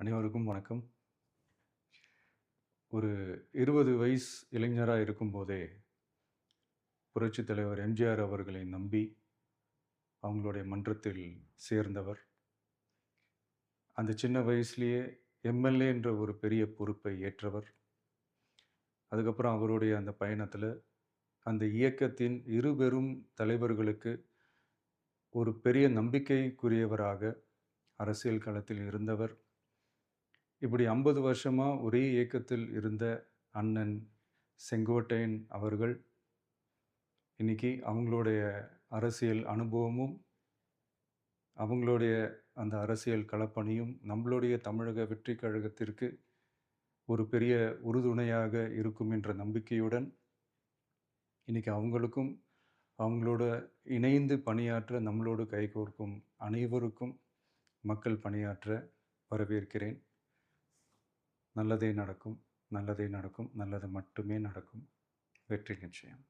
அனைவருக்கும் வணக்கம். ஒரு 20 வயசு இளைஞரா இருக்கும்போதே, புரட்சித் தலைவர் எம்ஜிஆர் அவர்களை நம்பி, அவங்களுடைய மன்றத்தில் சேர்ந்தவர். அந்த சின்ன வயசுலயே எம்.எல்.ஏ. என்ற ஒரு பெரிய பொறுப்பை ஏற்றவர். அதுக்கப்புறம் அவருடைய அந்த பயணத்தில, அந்த இயக்கத்தின் இருபெரும் தலைவர்களுக்கு ஒரு பெரிய நம்பிக்கைக்குரியவராக அரசியல் களத்தில் இருந்தவர். இப்படி 50 வருஷமா ஒரே இயக்கத்தில் இருந்த அண்ணன் செங்கோட்டையன் அவர்கள், இன்னைக்கு அவங்களுடைய அரசியல் அனுபவமும், அவங்களுடைய அந்த அரசியல் களப்பணியும் நம்மளுடைய தமிழக வெற்றிக் கழகத்திற்கு ஒரு பெரிய உறுதுணையாக இருக்கும் என்ற நம்பிக்கையுடன், இன்னைக்கு அவங்களுக்கும், அவங்களோட இணைந்து பணியாற்ற நம்மளோடு கைகோர்க்கும் அனைவருக்கும் மக்கள் பணியாற்ற வரவேற்கிறேன். நல்லதே நடக்கும், நல்லதே நடக்கும், நல்லது மட்டுமே நடக்கும். வெற்றி நிச்சயம்.